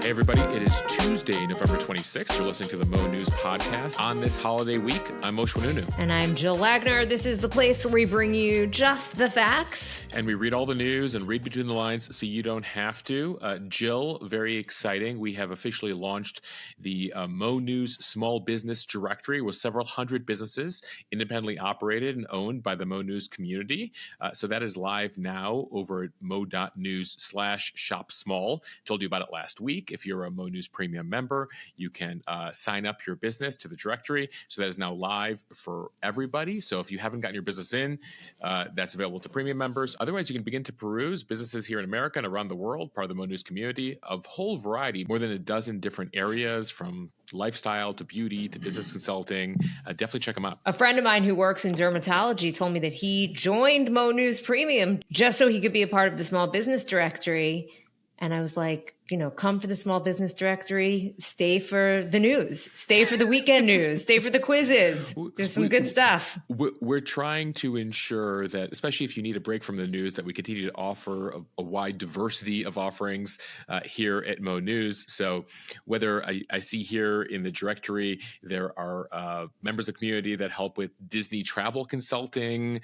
Hey, everybody. It is Tuesday, November 26th. You're listening to the Mo News Podcast. On this holiday week, I'm Moshe Wanunu. And I'm Jill Wagner. This is the place where we bring you just the facts. And we read all the news and read between the lines so you don't have to. Jill, very exciting. We have officially launched the Mo News Small Business Directory with several hundred businesses independently operated and owned by the Mo News community. So that is live now over at mo.news/shop-small. Told you about it last week. If you're a Mo News Premium member, you can sign up your business to the directory. So that is now live for everybody. So if you haven't gotten your business in, that's available to premium members. Otherwise, you can begin to peruse businesses here in America and around the world, part of the Mo News community, of whole variety, more than a dozen different areas, from lifestyle to beauty to business consulting. Definitely check them out. A friend of mine who works in dermatology told me that he joined Mo News Premium just so he could be a part of the small business directory. And I was like, come for the small business directory, stay for the news, stay for the weekend news, stay for the quizzes. There's some good stuff. We're trying to ensure that, especially if you need a break from the news, that we continue to offer a wide diversity of offerings here at Mo News. So whether I see here in the directory, there are members of the community that help with Disney travel consulting,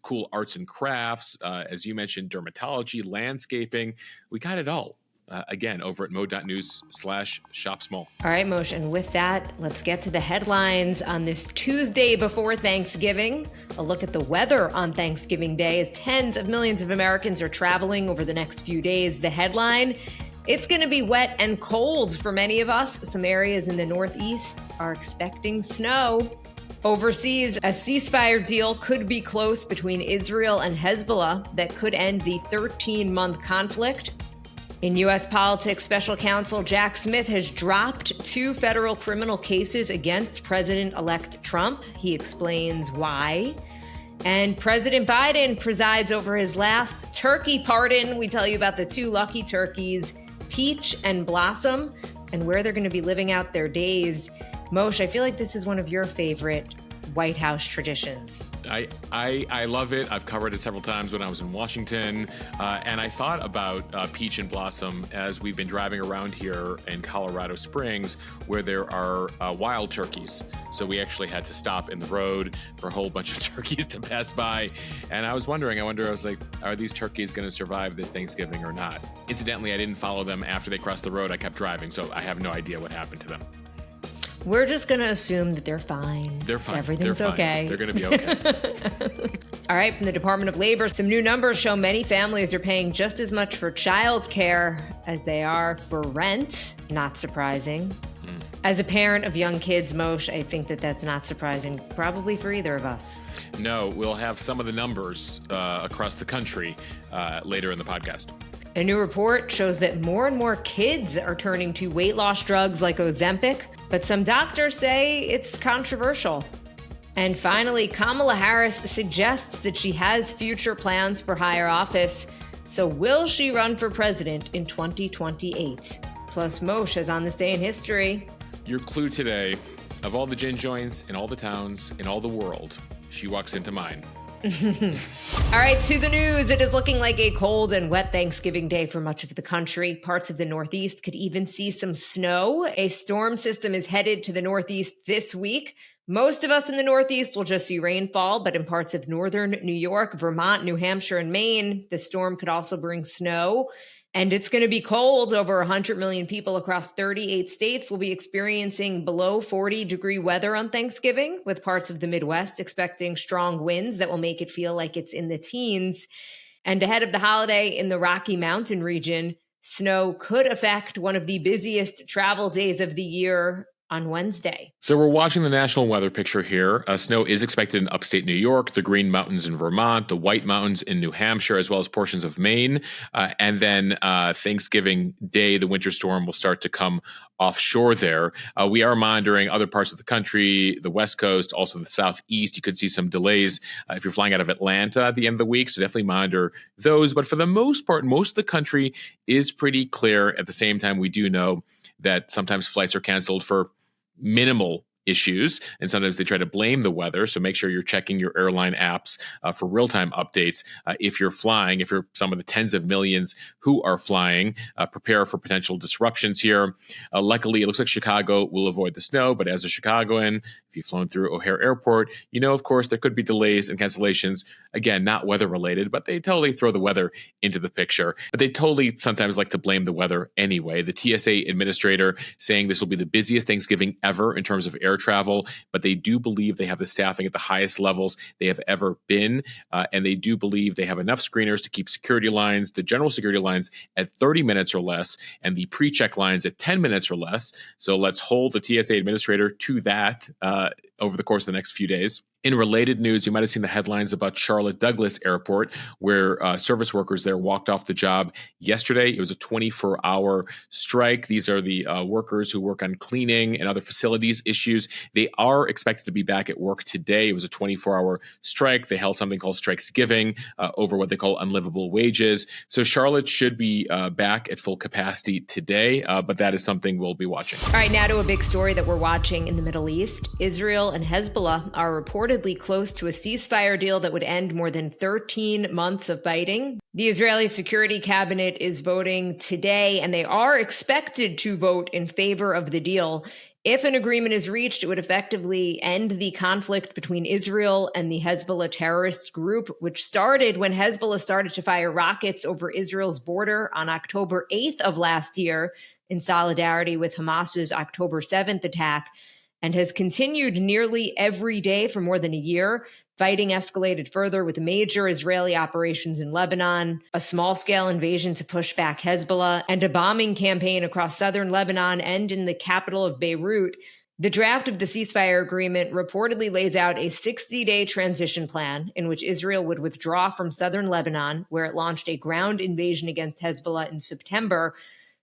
cool arts and crafts, as you mentioned, dermatology, landscaping. We got it all. Again, over at mo.news/shop-small. All right, Moshe. And with that, let's get to the headlines on this Tuesday before Thanksgiving. A look at the weather on Thanksgiving Day as tens of millions of Americans are traveling over the next few days. The headline: it's going to be wet and cold for many of us. Some areas in the Northeast are expecting snow. Overseas, a ceasefire deal could be close between Israel and Hezbollah that could end the 13-month conflict. In U.S. politics, Special Counsel Jack Smith has dropped 2 federal criminal cases against President-elect Trump. He explains why. And President Biden presides over his last turkey pardon. We tell you about the 2 lucky turkeys, Peach and Blossom, and where they're going to be living out their days. Moshe, I feel like this is one of your favorite White House traditions. I love it. I've covered it several times when I was in Washington. And I thought about Peach and Blossom as we've been driving around here in Colorado Springs, where there are wild turkeys. So we actually had to stop in the road for a whole bunch of turkeys to pass by. And I was wondering, I was like, are these turkeys going to survive this Thanksgiving or not? Incidentally, I didn't follow them after they crossed the road. I kept driving, so I have no idea what happened to them. We're just going to assume that they're fine. They're fine. Everything's They're fine. okay. They're going to be okay. All right, from the Department of Labor, some new numbers show many families are paying just as much for childcare as they are for rent. Not surprising. As a parent of young kids, Moshe, I think that that's not surprising, probably for either of us. No, we'll have some of the numbers across the country later in the podcast. A new report shows that more and more kids are turning to weight loss drugs like Ozempic, but some doctors say it's controversial. And finally, Kamala Harris suggests that she has future plans for higher office. So will she run for president in 2028? Plus, Moshe is on this day in history. Your clue today: of all the gin joints in all the towns in all the world, she walks into mine. All right, to the news. It is looking like a cold and wet Thanksgiving Day for much of the country. Parts of the Northeast could even see some snow. A storm system is headed to the Northeast this week. Most of us in the Northeast will just see rainfall, but in parts of northern New York, Vermont, New Hampshire, and Maine, the storm could also bring snow. And it's going to be cold. Over 100 million people across 38 states will be experiencing below 40-degree weather on Thanksgiving, with parts of the Midwest expecting strong winds that will make it feel like it's in the teens. And ahead of the holiday in the Rocky Mountain region, snow could affect one of the busiest travel days of the year on Wednesday. So we're watching the national weather picture here. Snow is expected in upstate New York, the Green Mountains in Vermont, the White Mountains in New Hampshire, as well as portions of Maine. And then Thanksgiving Day, the winter storm will start to come offshore there. We are monitoring other parts of the country, the West Coast, also the Southeast. You could see some delays if you're flying out of Atlanta at the end of the week, so definitely monitor those. But for the most part, most of the country is pretty clear. At the same time, we do know that sometimes flights are canceled for minimal issues, and sometimes they try to blame the weather. So make sure you're checking your airline apps for real-time updates if you're flying. If you're some of the tens of millions who are flying, prepare for potential disruptions here. Luckily, it looks like Chicago will avoid the snow, but as a Chicagoan, if you've flown through O'Hare Airport, you know, of course, there could be delays and cancellations. Again, not weather related, but they totally throw the weather into the picture. But they totally sometimes like to blame the weather anyway. The TSA administrator saying this will be the busiest Thanksgiving ever in terms of air travel, but they do believe they have the staffing at the highest levels they have ever been. And they do believe they have enough screeners to keep security lines, the general security lines at 30 minutes or less, and the pre-check lines at 10 minutes or less. So let's hold the TSA administrator to that over the course of the next few days. In related news, you might have seen the headlines about Charlotte Douglas Airport, where service workers there walked off the job yesterday. It was a 24-hour strike. These are the workers who work on cleaning and other facilities issues. They are expected to be back at work today. It was a 24-hour strike. They held something called Strikesgiving over what they call unlivable wages. So Charlotte should be back at full capacity today, but that is something we'll be watching. All right, now to a big story that we're watching in the Middle East. Israel and Hezbollah are reportedly close to a ceasefire deal that would end more than 13 months of fighting. The Israeli Security Cabinet is voting today, and they are expected to vote in favor of the deal. If an agreement is reached, it would effectively end the conflict between Israel and the Hezbollah terrorist group, which started when Hezbollah started to fire rockets over Israel's border on October 8th of last year in solidarity with Hamas's October 7th attack, and has continued nearly every day for more than a year. Fighting escalated further with major Israeli operations in Lebanon, a small-scale invasion to push back Hezbollah, and a bombing campaign across southern Lebanon and in the capital of Beirut. The draft of the ceasefire agreement reportedly lays out a 60-day transition plan in which Israel would withdraw from southern Lebanon, where it launched a ground invasion against Hezbollah in September.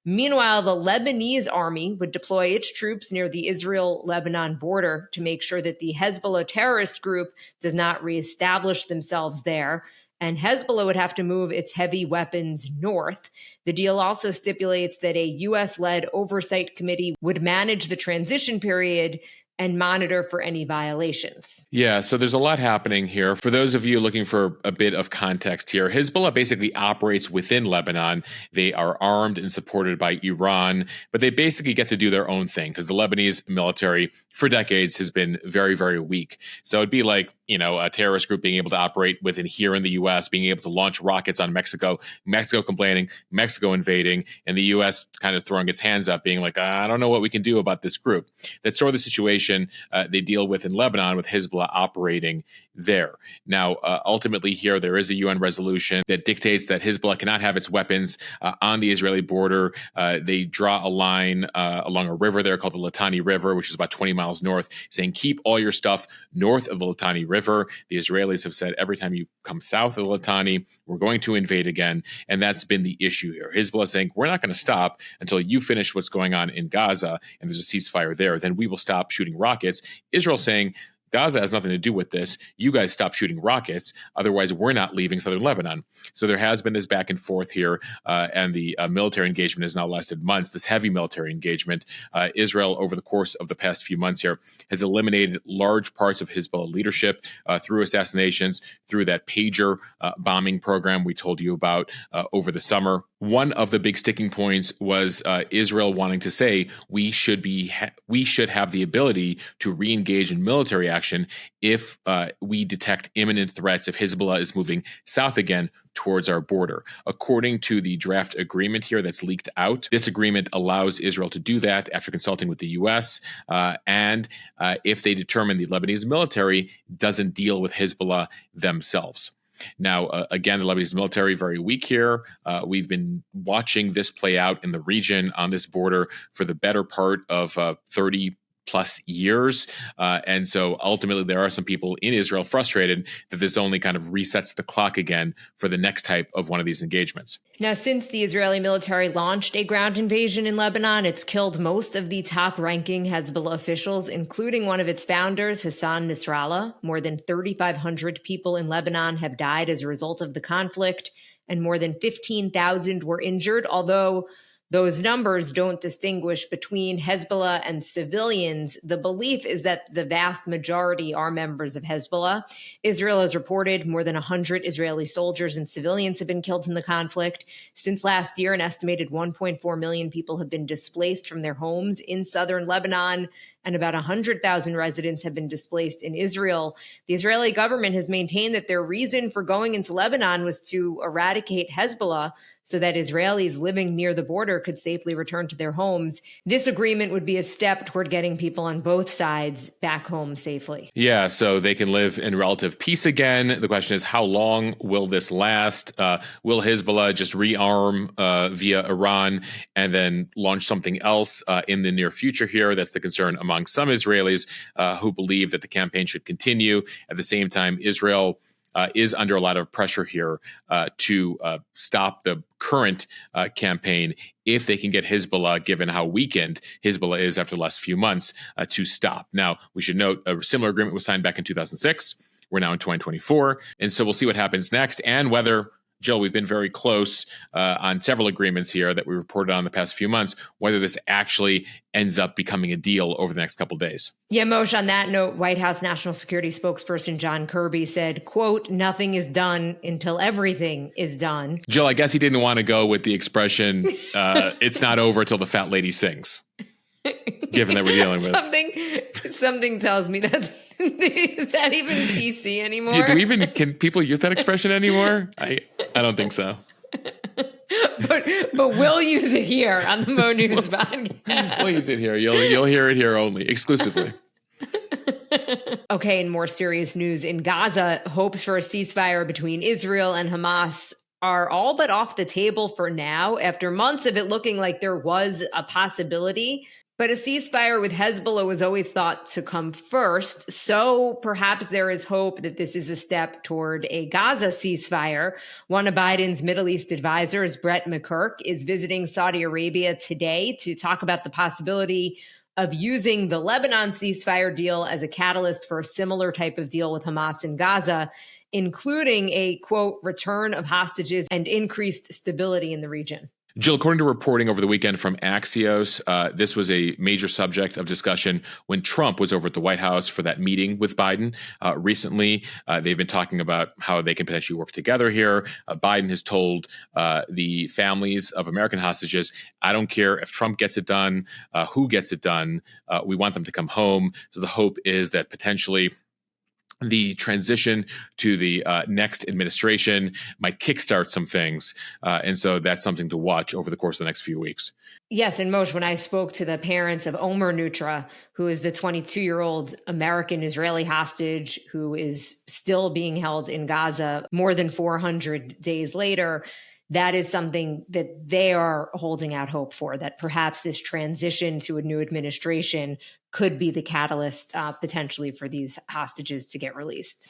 Meanwhile, the Lebanese army would deploy its troops near the Israel-Lebanon border to make sure that the Hezbollah terrorist group does not reestablish themselves there, and Hezbollah would have to move its heavy weapons north. The deal also stipulates that a U.S.-led oversight committee would manage the transition period and monitor for any violations. Yeah, so there's a lot happening here. For those of you looking for a bit of context here, Hezbollah basically operates within Lebanon. They are armed and supported by Iran, but they basically get to do their own thing because the Lebanese military for decades has been very, very weak. So it'd be like, you know, a terrorist group being able to operate within here in the U.S., being able to launch rockets on Mexico, Mexico complaining, Mexico invading, and the U.S. kind of throwing its hands up, being like, I don't know what we can do about this group. That's sort of the situation they deal with in Lebanon, with Hezbollah operating there. Now, ultimately here, there is a UN resolution that dictates that Hezbollah cannot have its weapons on the Israeli border. They draw a line along a river there called the Litani River, which is about 20 miles north, saying keep all your stuff north of the Litani River. The Israelis have said every time you come south of the Litani, we're going to invade again. And that's been the issue here. Hezbollah saying, we're not going to stop until you finish what's going on in Gaza and there's a ceasefire there. Then we will stop shooting rockets. Israel saying, Gaza has nothing to do with this. You guys stop shooting rockets. Otherwise, we're not leaving southern Lebanon. So there has been this back and forth here, and the military engagement has now lasted months, this heavy military engagement. Israel, over the course of the past few months here, has eliminated large parts of Hezbollah leadership through assassinations, through that pager bombing program we told you about over the summer. One of the big sticking points was Israel wanting to say we should have the ability to re-engage in military action if we detect imminent threats, if Hezbollah is moving south again towards our border. According to the draft agreement here that's leaked out, this agreement allows Israel to do that after consulting with the U.S. And if they determine the Lebanese military doesn't deal with Hezbollah themselves. Now, again, the Lebanese military, very weak here. We've been watching this play out in the region on this border for the better part of 30 plus years. And so ultimately, there are some people in Israel frustrated that this only kind of resets the clock again for the next type of one of these engagements. Now, since the Israeli military launched a ground invasion in Lebanon, it's killed most of the top-ranking Hezbollah officials, including one of its founders, Hassan Nasrallah. More than 3,500 people in Lebanon have died as a result of the conflict, and more than 15,000 were injured, although those numbers don't distinguish between Hezbollah and civilians. The belief is that the vast majority are members of Hezbollah. Israel has reported more than 100 Israeli soldiers and civilians have been killed in the conflict. Since last year, an estimated 1.4 million people have been displaced from their homes in southern Lebanon, and about 100,000 residents have been displaced in Israel. The Israeli government has maintained that their reason for going into Lebanon was to eradicate Hezbollah so that Israelis living near the border could safely return to their homes. This agreement would be a step toward getting people on both sides back home safely. Yeah, so they can live in relative peace again. The question is, how long will this last? Will Hezbollah just rearm via Iran and then launch something else in the near future here? That's the concern among some Israelis who believe that the campaign should continue. At the same time, Israel is under a lot of pressure here to stop the current campaign if they can get Hezbollah, given how weakened Hezbollah is after the last few months, to stop. Now, we should note a similar agreement was signed back in 2006. We're now in 2024. And so we'll see what happens next and whether, Jill, we've been very close on several agreements here that we reported on the past few months, whether this actually ends up becoming a deal over the next couple of days. Yeah, Moshe, on that note, White House National Security spokesperson John Kirby said, quote, "Nothing is done until everything is done." Jill, I guess he didn't want to go with the expression, it's not over till the fat lady sings, given that we're dealing with. Something tells me that's, is that even PC anymore? See, can people use that expression anymore? I don't think so. But we'll use it here on the Mo News podcast. We'll use it here. You'll hear it here only, exclusively. Okay, in more serious news, in Gaza, hopes for a ceasefire between Israel and Hamas are all but off the table for now, after months of it looking like there was a possibility. But a ceasefire with Hezbollah was always thought to come first, so perhaps there is hope that this is a step toward a Gaza ceasefire. One of Biden's Middle East advisors, Brett McCurk, is visiting Saudi Arabia today to talk about the possibility of using the Lebanon ceasefire deal as a catalyst for a similar type of deal with Hamas in Gaza, including a, quote, return of hostages and increased stability in the region. Jill, according to reporting over the weekend from Axios, this was a major subject of discussion when Trump was over at the White House for that meeting with Biden recently. They've been talking about how they can potentially work together here. Biden has told the families of American hostages, I don't care if Trump gets it done, who gets it done. We want them to come home. So the hope is that potentially the transition to the next administration might kickstart some things. And so that's something to watch over the course of the next few weeks. Yes, and Moshe, when I spoke to the parents of Omer Nutra, who is the 22-year-old American-Israeli hostage who is still being held in Gaza more than 400 days later, that is something that they are holding out hope for, that perhaps this transition to a new administration could be the catalyst potentially for these hostages to get released.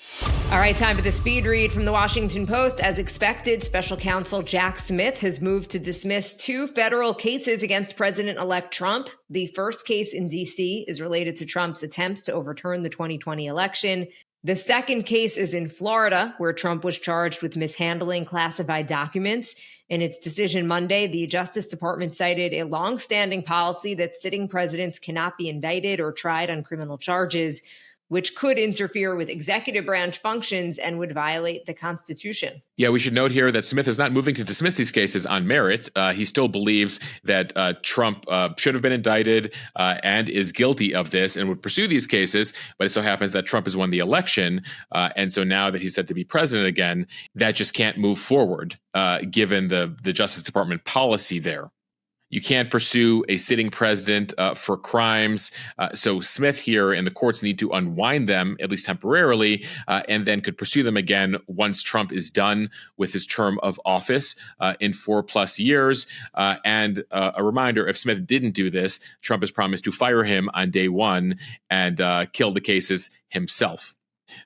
All right, time for the speed read from the Washington Post. As expected, special counsel Jack Smith has moved to dismiss 2 federal cases against President-elect Trump. The first case in D.C. is related to Trump's attempts to overturn the 2020 election. The second case is in Florida, where Trump was charged with mishandling classified documents. In its decision Monday, the Justice Department cited a longstanding policy that sitting presidents cannot be indicted or tried on criminal charges, which could interfere with executive branch functions and would violate the Constitution. Yeah, we should note here that Smith is not moving to dismiss these cases on merit. He still believes that Trump should have been indicted and is guilty of this and would pursue these cases. But it so happens that Trump has won the election. And so now that he's set to be president again, that just can't move forward, given the Justice Department policy there. You can't pursue a sitting president for crimes. So Smith here and the courts need to unwind them, at least temporarily, and then could pursue them again once Trump is done with his term of office in 4+ years. And a reminder, if Smith didn't do this, Trump has promised to fire him on day one and kill the cases himself.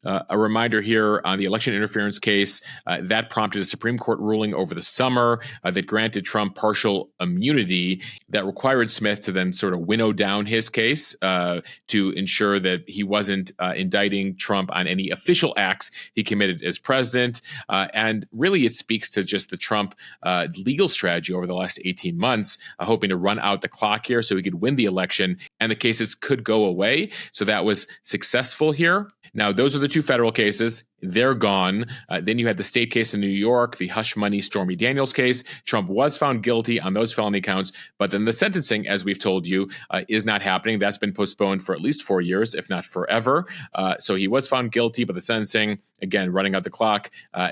A reminder here on the election interference case, that prompted a Supreme Court ruling over the summer that granted Trump partial immunity that required Smith to then sort of winnow down his case to ensure that he wasn't indicting Trump on any official acts he committed as president. And really, it speaks to just the Trump legal strategy over the last 18 months, hoping to run out the clock here so he could win the election and the cases could go away. So that was successful here. Now, those are the two federal cases. They're gone. Then you had the state case in New York, the hush money Stormy Daniels case. Trump was found guilty on those felony counts, but then the sentencing, as we've told you, is not happening. That's been postponed for at least 4 years, if not forever. So he was found guilty, but the sentencing, again, running out the clock,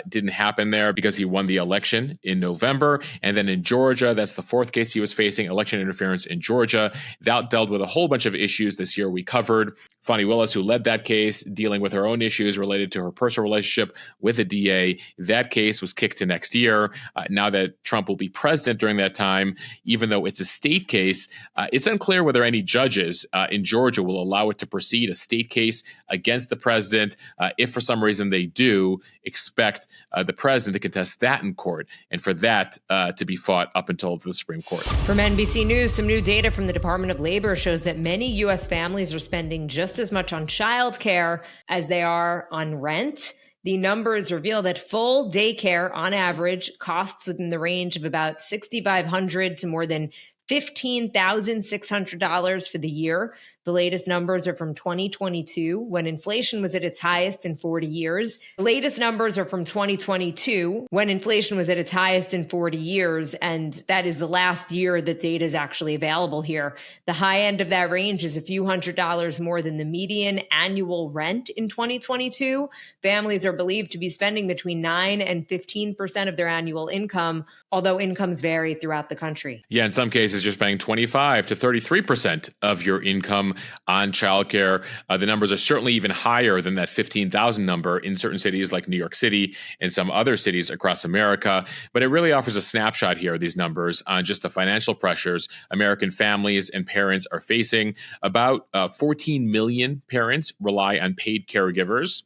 didn't happen there because he won the election in November. And then in Georgia, that's the fourth case he was facing, election interference in Georgia. That dealt with a whole bunch of issues this year we covered. Fani Willis, who led that case, dealing with her own issues related to her personal relationship with a DA. That case was kicked to next year. Now that Trump will be president during that time, even though it's a state case, it's unclear whether any judges in Georgia will allow it to proceed, a state case against the president. If for some reason they do, expect the president to contest that in court, and for that to be fought up until the Supreme Court. From NBC News, some new data from the Department of Labor shows that many U.S. families are spending just as much on childcare as they are on rent. The numbers reveal that full daycare, on average, costs within the range of about $6,500 to more than $15,600 for the year. The latest numbers are from 2022, when inflation was at its highest in 40 years. The latest numbers are from 2022, when inflation was at its highest in 40 years, and that is the last year that data is actually available here. The high end of that range is a few $100s more than the median annual rent in 2022. Families are believed to be spending between 9 and 15% of their annual income, although incomes vary throughout the country. Yeah, in some cases, you're spending 25 to 33% of your income on childcare. The numbers are certainly even higher than that 15,000 number in certain cities like New York City and some other cities across America. But it really offers a snapshot here, these numbers, on just the financial pressures American families and parents are facing. About 14 million parents rely on paid caregivers.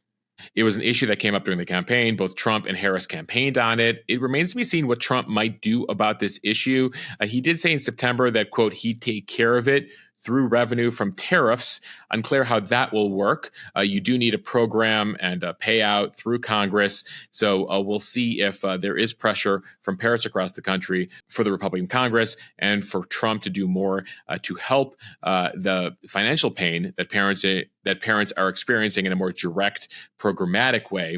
It was an issue that came up during the campaign. Both Trump and Harris campaigned on it. It remains to be seen what Trump might do about this issue. He did say in September that, quote, he'd take care of it through revenue from tariffs. Unclear how that will work. You do need a program and a payout through Congress. So we'll see if there is pressure from parents across the country for the Republican Congress and for Trump to do more to help the financial pain that parents are experiencing in a more direct, programmatic way.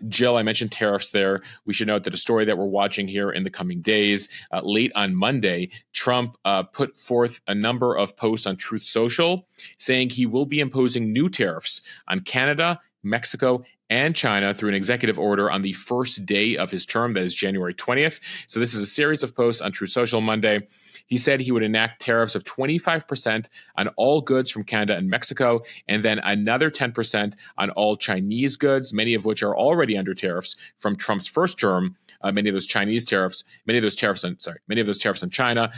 Jill, I mentioned tariffs there. We should note that a story that we're watching here in the coming days. Late on Monday, Trump put forth a number of posts on Truth Social saying he will be imposing new tariffs on Canada, Mexico, and China through an executive order on the first day of his term, that is January 20th. So this is a series of posts on Truth Social Monday. He said he would enact tariffs of 25% on all goods from Canada and Mexico, and then another 10% on all Chinese goods, many of which are already under tariffs from Trump's first term. Many of those tariffs on China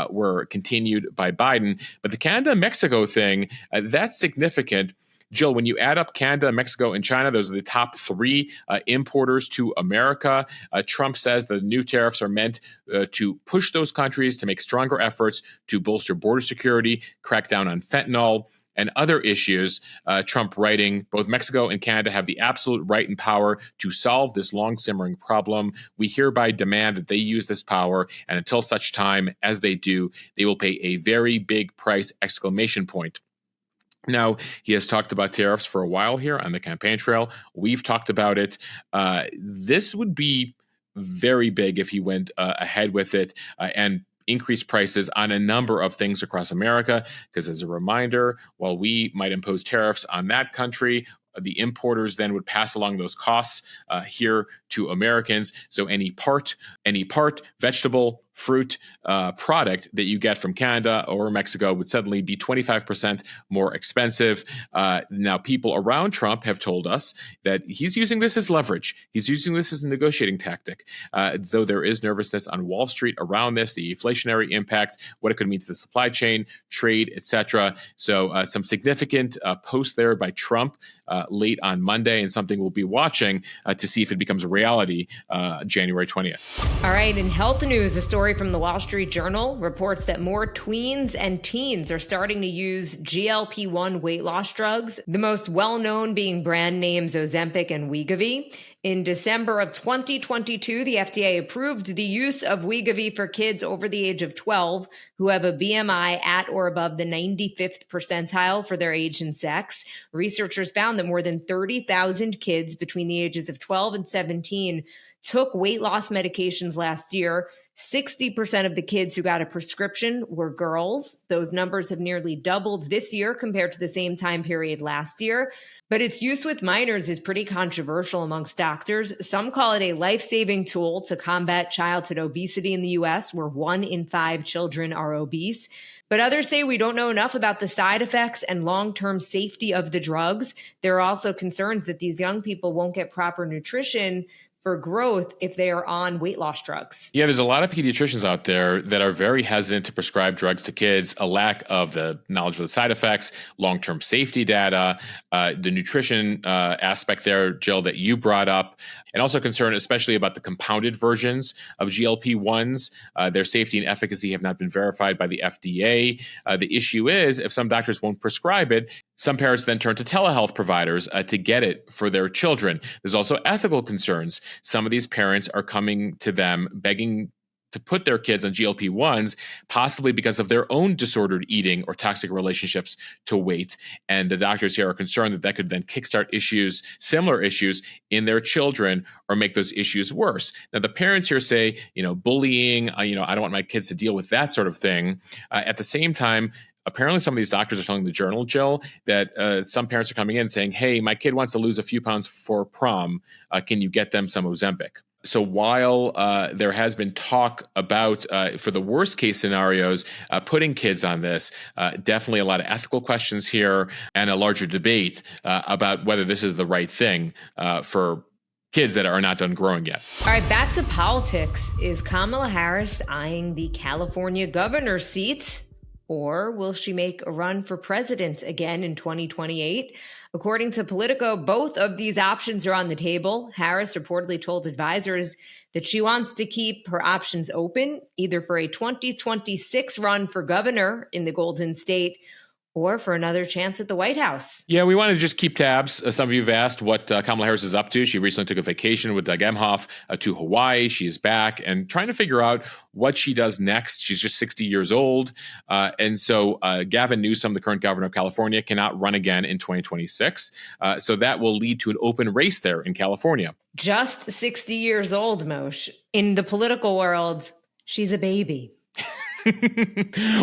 were continued by Biden. But the Canada-Mexico thing, that's significant. Jill, when you add up Canada, Mexico, and China, those are the top three importers to America. Trump says the new tariffs are meant to push those countries to make stronger efforts to bolster border security, crack down on fentanyl, and other issues. Trump writing, both Mexico and Canada have the absolute right and power to solve this long-simmering problem. We hereby demand that they use this power, and until such time as they do, they will pay a very big price, exclamation point. Now, he has talked about tariffs for a while here on the campaign trail. We've talked about it. This would be very big if he went ahead with it and increased prices on a number of things across America. Because as a reminder, while we might impose tariffs on that country, the importers then would pass along those costs here to Americans. So any part, vegetable, fruit product that you get from Canada or Mexico would suddenly be 25% more expensive. Now, people around Trump have told us that he's using this as leverage. He's using this as a negotiating tactic, though there is nervousness on Wall Street around this, the inflationary impact, what it could mean to the supply chain, trade, etc. So some significant posts there by Trump late on Monday, and something we'll be watching to see if it becomes a reality January 20th. All right, in health news, a story from the Wall Street Journal reports that more tweens and teens are starting to use GLP-1 weight loss drugs, the most well-known being brand names Ozempic and Wegovy. In December of 2022, the FDA approved the use of Wegovy for kids over the age of 12 who have a BMI at or above the 95th percentile for their age and sex. Researchers found that more than 30,000 kids between the ages of 12 and 17 took weight loss medications last year. 60% of the kids who got a prescription were girls. Those numbers have nearly doubled this year compared to the same time period last year. But its use with minors is pretty controversial amongst doctors. Some call it a life-saving tool to combat childhood obesity in the U.S., where 1 in 5 children are obese. But others say we don't know enough about the side effects and long-term safety of the drugs. There are also concerns that these young people won't get proper nutrition for growth if they are on weight loss drugs. Yeah, there's a lot of pediatricians out there that are very hesitant to prescribe drugs to kids, a lack of the knowledge of the side effects, long-term safety data, the nutrition aspect there, Jill, that you brought up, and also concern especially about the compounded versions of GLP-1s. Their safety and efficacy have not been verified by the FDA. The issue is if some doctors won't prescribe it, some parents then turn to telehealth providers to get it for their children. There's also ethical concerns. Some of these parents are coming to them begging to put their kids on GLP-1s, possibly because of their own disordered eating or toxic relationships to weight. And the doctors here are concerned that that could then kickstart issues, similar issues in their children, or make those issues worse. Now, the parents here say, bullying, I don't want my kids to deal with that sort of thing. At the same time, apparently, some of these doctors are telling the Journal, Jill, that some parents are coming in saying, hey, my kid wants to lose a few pounds for prom. Can you get them some Ozempic? So while there has been talk about, for the worst case scenarios, putting kids on this, definitely a lot of ethical questions here and a larger debate about whether this is the right thing for kids that are not done growing yet. All right, back to politics. Is Kamala Harris eyeing the California governor's seat? Or will she make a run for president again in 2028? According to Politico, both of these options are on the table. Harris reportedly told advisors that she wants to keep her options open, either for a 2026 run for governor in the Golden State or for another chance at the White House. Yeah, we want to just keep tabs. Some of you have asked what Kamala Harris is up to. She recently took a vacation with Doug Emhoff to Hawaii. She is back and trying to figure out what she does next. She's just 60 years old. And so Gavin Newsom, the current governor of California, cannot run again in 2026. So that will lead to an open race there in California. Just 60 years old, Moshe. In the political world, she's a baby.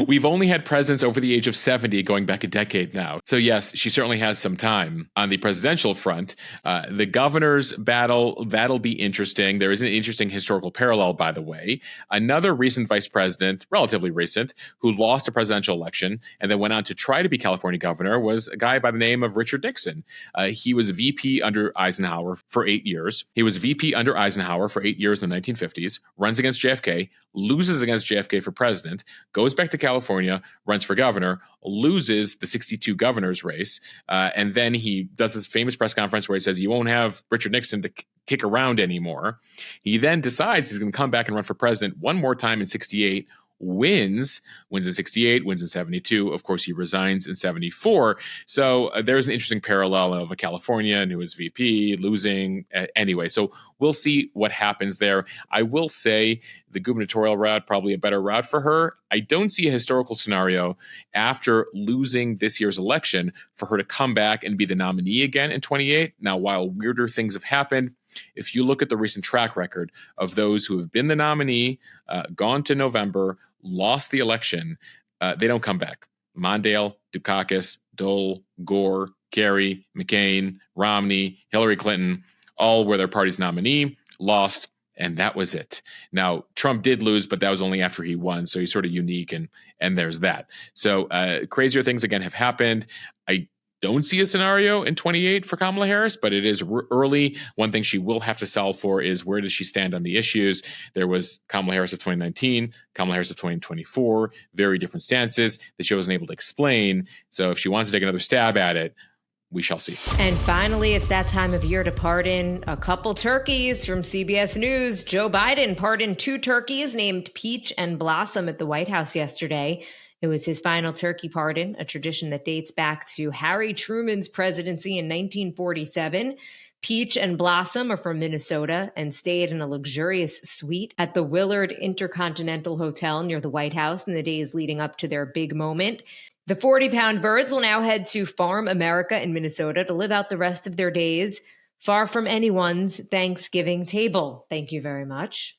We've only had presidents over the age of 70 going back a decade now. So yes, she certainly has some time. On the presidential front, the governor's battle, that'll be interesting. There is an interesting historical parallel, by the way. Another recent vice president, relatively recent, who lost a presidential election and then went on to try to be California governor was a guy by the name of Richard Nixon. He was VP under Eisenhower for 8 years. He was VP under Eisenhower for 8 years in the 1950s, runs against JFK, loses against JFK for president, goes back to California, runs for governor, loses the 62 governor's race, and then he does this famous press conference where he says, you won't have Richard Nixon to kick around anymore. He then decides he's going to come back and run for president one more time in 68, wins in 68, wins in 72. Of course, he resigns in 74. So there's an interesting parallel of a Californian who was VP losing anyway. So we'll see what happens there. I will say the gubernatorial route, probably a better route for her. I don't see a historical scenario after losing this year's election for her to come back and be the nominee again in 28. Now, while weirder things have happened, if you look at the recent track record of those who have been the nominee, gone to November, lost the election, they don't come back. Mondale, Dukakis, Dole, Gore, Kerry, McCain, Romney, Hillary Clinton, all were their party's nominee, lost, And that was it. Now, Trump did lose, but that was only after he won. So he's sort of unique, and there's that. So crazier things, again, have happened. I don't see a scenario in 28 for Kamala Harris, but it is early. One thing she will have to solve for is where does she stand on the issues? There was Kamala Harris of 2019, Kamala Harris of 2024, very different stances that she wasn't able to explain. So if she wants to take another stab at it, we shall see. And finally, it's that time of year to pardon a couple turkeys from CBS News. Joe Biden pardoned 2 turkeys named Peach and Blossom at the White House yesterday. It was his final turkey pardon, a tradition that dates back to Harry Truman's presidency in 1947. Peach and Blossom are from Minnesota and stayed in a luxurious suite at the Willard Intercontinental Hotel near the White House in the days leading up to their big moment. The 40-pound birds will now head to Farm America in Minnesota to live out the rest of their days far from anyone's Thanksgiving table. Thank you very much.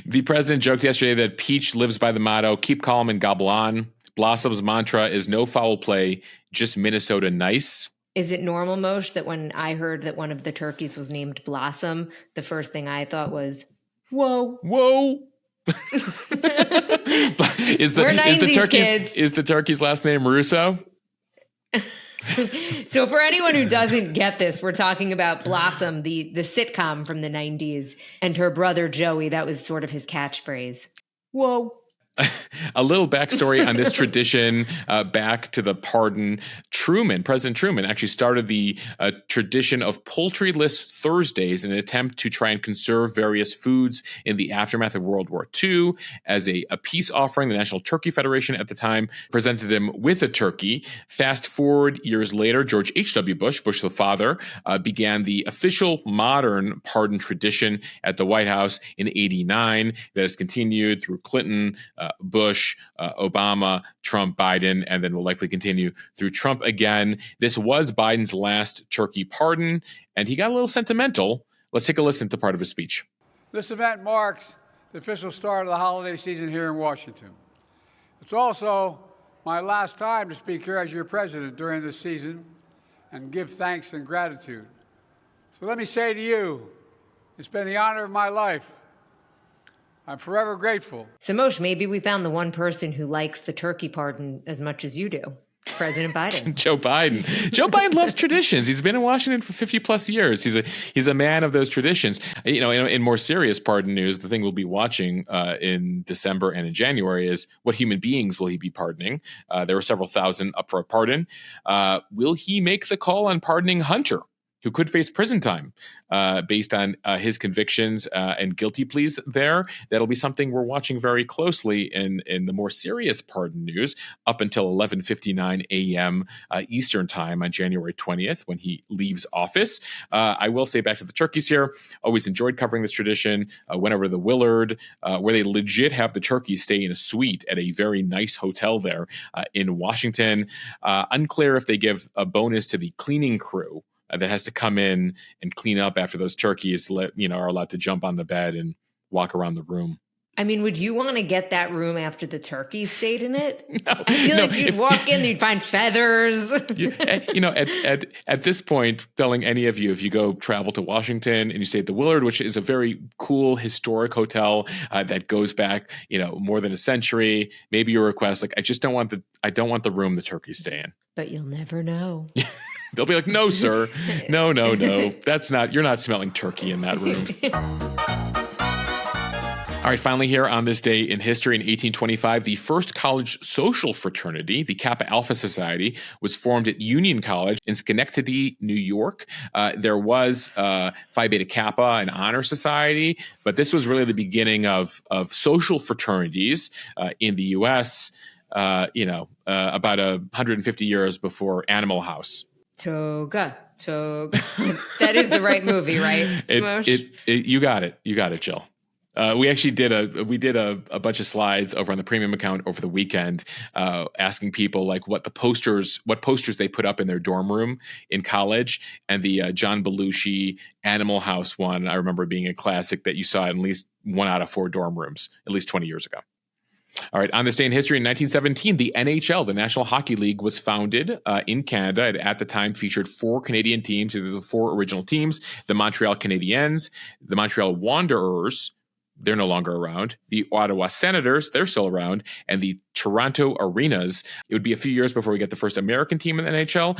The president joked yesterday that Peach lives by the motto, keep calm and gobble on. Blossom's mantra is no foul play, just Minnesota nice. Is it normal, Moshe, that when I heard that one of the turkeys was named Blossom, the first thing I thought was, whoa. Whoa. Is the turkey's last name Russo? So for anyone who doesn't get this, we're talking about Blossom, the sitcom from the 90s, and her brother Joey. That was sort of his catchphrase. Whoa. A little backstory on this tradition, back to the pardon. President Truman actually started the tradition of poultry-less Thursdays in an attempt to try and conserve various foods in the aftermath of World War II. As a peace offering, the National Turkey Federation at the time presented them with a turkey. Fast forward years later, George H.W. Bush the father, began the official modern pardon tradition at the White House in '89 that has continued through Clinton, Bush, Obama, Trump, Biden, and then will likely continue through Trump again. This was Biden's last turkey pardon, and he got a little sentimental. Let's take a listen to part of his speech. This event marks the official start of the holiday season here in Washington. It's also my last time to speak here as your president during this season and give thanks and gratitude. So let me say to you, it's been the honor of my life. I'm forever grateful. So, Moshe, maybe we found the one person who likes the turkey pardon as much as you do. President Biden. Joe Biden. Joe Biden loves traditions. He's been in Washington for 50 plus years. He's a man of those traditions. You know, in more serious pardon news, the thing we'll be watching in December and in January is what human beings will he be pardoning? There were several thousand up for a pardon. Will he make the call on pardoning Hunter, who could face prison time based on his convictions and guilty pleas there? That'll be something we're watching very closely in the more serious pardon news up until 11:59 a.m. Eastern time on January 20th when he leaves office. I will say, back to the turkeys here, always enjoyed covering this tradition. Went over to the Willard, where they legit have the turkeys stay in a suite at a very nice hotel there in Washington. Unclear if they give a bonus to the cleaning crew that has to come in and clean up after those turkeys, are allowed to jump on the bed and walk around the room. I mean, would you want to get that room after the turkeys stayed in it? No, I feel like you'd walk in, you'd find feathers. At this point, telling any of you, if you go travel to Washington and you stay at the Willard, which is a very cool historic hotel that goes back, more than a century, maybe your request, I don't want the room the turkeys stay in. But you'll never know. They'll be like, no, sir. No. You're not smelling turkey in that room. All right, finally here on this day in history in 1825, the first college social fraternity, the Kappa Alpha Society, was formed at Union College in Schenectady, New York. There was Phi Beta Kappa, an honor society, but this was really the beginning of social fraternities in the U.S., about 150 years before Animal House. Toga. That is the right movie, right? You got it, Jill. We actually did a bunch of slides over on the premium account over the weekend, asking people what posters they put up in their dorm room in college, and the John Belushi Animal House one, I remember being a classic that you saw in at least 1 out of 4 dorm rooms at least 20 years ago. All right. On this day in history, in 1917, the NHL, the National Hockey League, was founded in Canada. It at the time featured 4 Canadian teams, either the 4 original teams, the Montreal Canadiens, the Montreal Wanderers, they're no longer around, the Ottawa Senators, they're still around, and the Toronto Arenas. It would be a few years before we get the first American team in the NHL.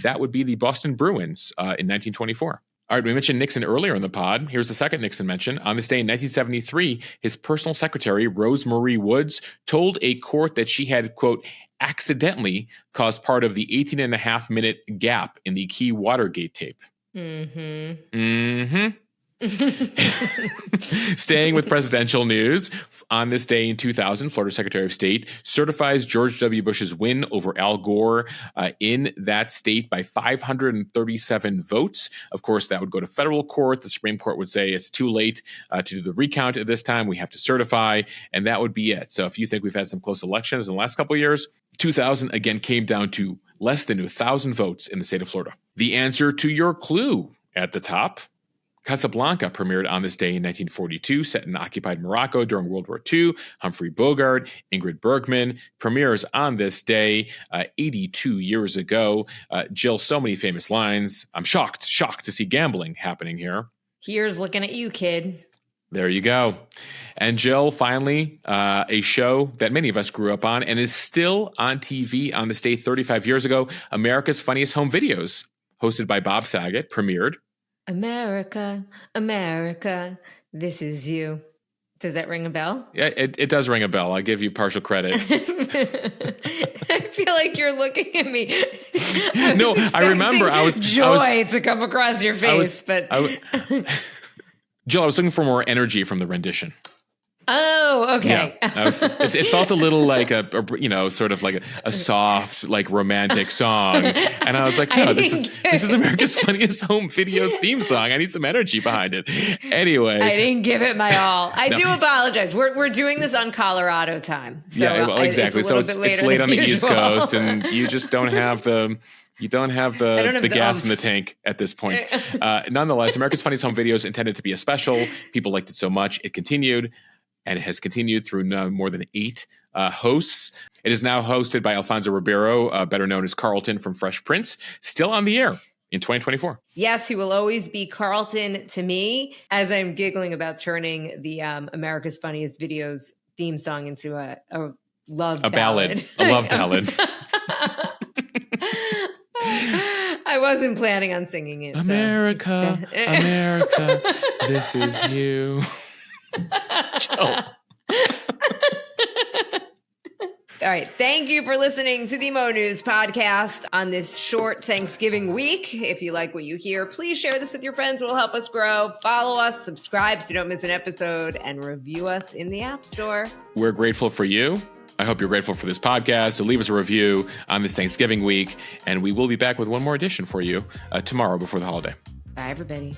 That would be the Boston Bruins in 1924. All right, we mentioned Nixon earlier in the pod. Here's the second Nixon mention. On this day in 1973, his personal secretary, Rose Marie Woods, told a court that she had, quote, accidentally caused part of the 18.5-minute gap in the key Watergate tape. Staying with presidential news, on this day in 2000, Florida Secretary of State certifies George W. Bush's win over Al Gore in that state by 537 votes. Of course, that would go to federal court. The Supreme Court would say it's too late to do the recount at this time. We have to certify, and that would be it. So if you think we've had some close elections in the last couple of years, 2000 again came down to less than 1,000 votes in the state of Florida. The answer to your clue at the top: Casablanca premiered on this day in 1942, set in occupied Morocco during World War II. Humphrey Bogart, Ingrid Bergman premieres on this day 82 years ago. Jill, so many famous lines. I'm shocked to see gambling happening here. Here's looking at you, kid. There you go. And Jill, finally, a show that many of us grew up on and is still on TV on this day 35 years ago, America's Funniest Home Videos, hosted by Bob Saget, premiered. America, America, this is you. Does that ring a bell? Yeah, it does ring a bell. I'll give you partial credit. I feel like you're looking at me. No, I remember. Joy to come across your face, Jill, I was looking for more energy from the rendition. Oh, okay. Yeah, it felt a little like sort of like a soft, like romantic song. And I was like, no, this is America's Funniest Home Video theme song. I need some energy behind it. Anyway. I didn't give it my all. I do apologize. We're doing this on Colorado time. So yeah, well, exactly. So it's late on the East Coast, and you just don't have the gas in the tank at this point. Nonetheless, America's Funniest Home Videos intended to be a special. People liked it so much, it continued. And it has continued through more than 8 hosts. It is now hosted by Alfonso Ribeiro, better known as Carlton from Fresh Prince, still on the air in 2024. Yes, he will always be Carlton to me, as I'm giggling about turning the America's Funniest Videos theme song into a love ballad. A love ballad. I wasn't planning on singing it. America, America, this is you. All right. Thank you for listening to the Mo News podcast on this short Thanksgiving week. If you like what you hear, please share this with your friends. It will help us grow. Follow us, subscribe so you don't miss an episode, and review us in the App Store. We're grateful for you. I hope you're grateful for this podcast. So leave us a review on this Thanksgiving week, and we will be back with one more edition for you tomorrow before the holiday. Bye, everybody.